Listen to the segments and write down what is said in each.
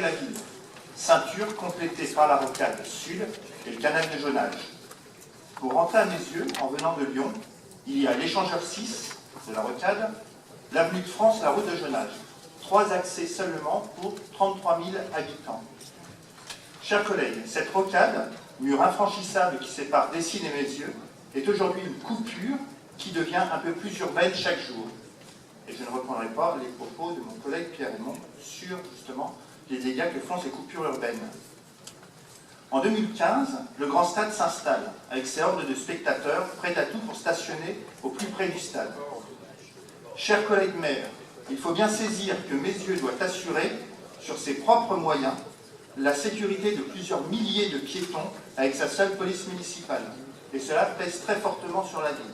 la ville. Ceinture complétée par la rocade sud et le canal de Jonage. Pour rentrer à mes yeux, en venant de Lyon, il y a l'échangeur 6 de la rocade, l'avenue de France, la route de Jonage. 3 accès seulement pour 33 000 habitants. Chers collègues, cette rocade, mur infranchissable qui sépare Dessines et Mézieux, est aujourd'hui une coupure qui devient un peu plus urbaine chaque jour. Et je ne reprendrai pas les propos de mon collègue Pierre Raymond sur justement les dégâts que font ces coupures urbaines. En 2015, le Grand Stade s'installe, avec ses hordes de spectateurs prêts à tout pour stationner au plus près du stade. Chers collègues maires, il faut bien saisir que Mézieux doit assurer, sur ses propres moyens, la sécurité de plusieurs milliers de piétons avec sa seule police municipale. Et cela pèse très fortement sur la ville.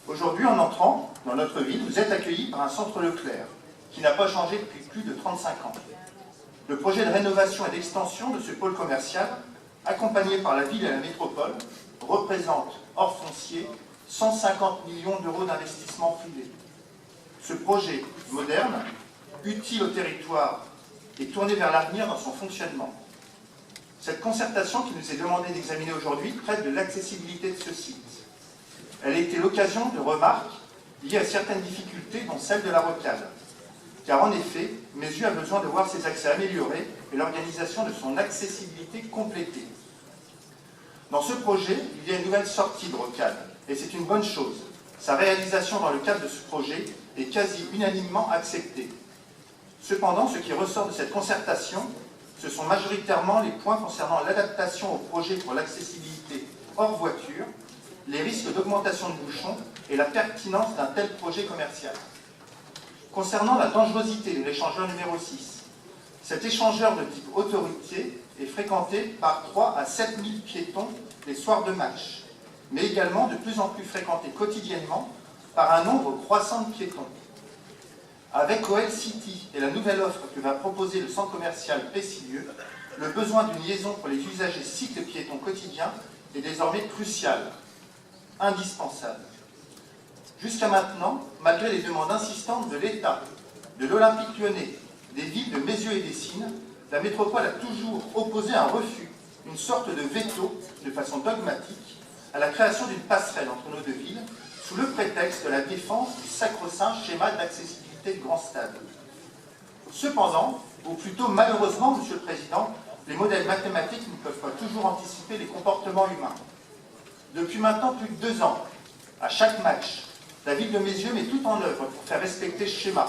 Aujourd'hui, en entrant dans notre ville, vous êtes accueillis par un centre Leclerc, qui n'a pas changé depuis plus de 35 ans. Le projet de rénovation et d'extension de ce pôle commercial, accompagné par la ville et la métropole, représente, hors foncier, 150 millions d'euros d'investissement privé. Ce projet moderne, utile au territoire et tourné vers l'avenir dans son fonctionnement. Cette concertation qui nous est demandée d'examiner aujourd'hui traite de l'accessibilité de ce site. Elle a été l'occasion de remarques liées à certaines difficultés, dont celle de la rocade. Car en effet, Mézieux a besoin de voir ses accès améliorés et l'organisation de son accessibilité complétée. Dans ce projet, il y a une nouvelle sortie de rocade, et c'est une bonne chose. Sa réalisation dans le cadre de ce projet est quasi unanimement acceptée. Cependant, ce qui ressort de cette concertation, ce sont majoritairement les points concernant l'adaptation au projet pour l'accessibilité hors voiture, les risques d'augmentation de bouchons et la pertinence d'un tel projet commercial. Concernant la dangerosité de l'échangeur numéro 6, cet échangeur de type autoroutier est fréquenté par 3 à 7 000 piétons les soirs de match, mais également de plus en plus fréquenté quotidiennement par un nombre croissant de piétons. Avec OL City et la nouvelle offre que va proposer le centre commercial Pessillieu, le besoin d'une liaison pour les usagers cycles-piétons quotidiens est désormais crucial, indispensable. Jusqu'à maintenant, malgré les demandes insistantes de l'État, de l'Olympique Lyonnais, des villes de Mézieux et Dessines, la métropole a toujours opposé un refus, une sorte de veto, de façon dogmatique, à la création d'une passerelle entre nos deux villes, sous le prétexte de la défense du sacro-saint schéma d'accessibilité de grand stade. Cependant, ou plutôt malheureusement, Monsieur le Président, les modèles mathématiques ne peuvent pas toujours anticiper les comportements humains. Depuis maintenant plus de 2 ans, à chaque match, la ville de Mézieux met tout en œuvre pour faire respecter ce schéma,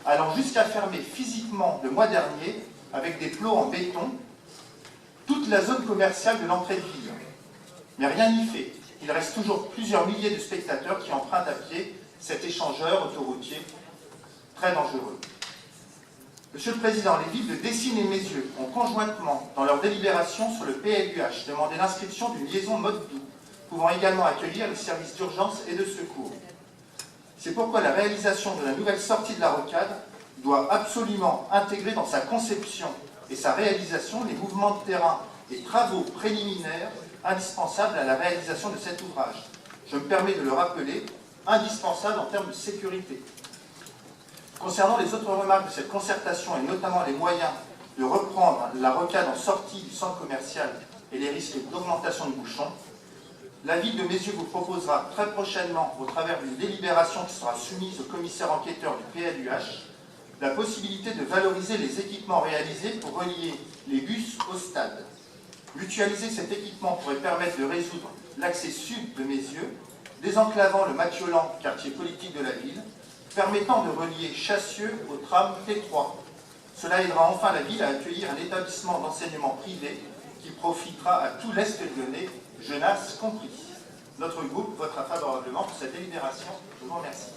allant jusqu'à fermer physiquement le mois dernier, avec des plots en béton, toute la zone commerciale de l'entrée de ville. Mais rien n'y fait. Il reste toujours plusieurs milliers de spectateurs qui empruntent à pied cet échangeur autoroutier très dangereux. Monsieur le Président, les villes de Dessines et Mézieux ont conjointement, dans leur délibération sur le PLUH, demandé l'inscription d'une liaison mode doux, pouvant également accueillir les services d'urgence et de secours. C'est pourquoi la réalisation de la nouvelle sortie de la rocade doit absolument intégrer dans sa conception et sa réalisation les mouvements de terrain et travaux préliminaires indispensables à la réalisation de cet ouvrage. Je me permets de le rappeler, indispensable en termes de sécurité. Concernant les autres remarques de cette concertation et notamment les moyens de reprendre la rocade en sortie du centre commercial et les risques d'augmentation de bouchons, la ville de Mézieux vous proposera très prochainement, au travers d'une délibération qui sera soumise au commissaire enquêteur du PLUH, la possibilité de valoriser les équipements réalisés pour relier les bus au stade. Mutualiser cet équipement pourrait permettre de résoudre l'accès sud de Mézieux, désenclavant le Mathiolan, quartier politique de la ville, permettant de relier Chassieux au tram T3. Cela aidera enfin la ville à accueillir un établissement d'enseignement privé qui profitera à tout l'Est lyonnais, jeunesse compris. Notre groupe votera favorablement pour cette délibération. Je vous remercie.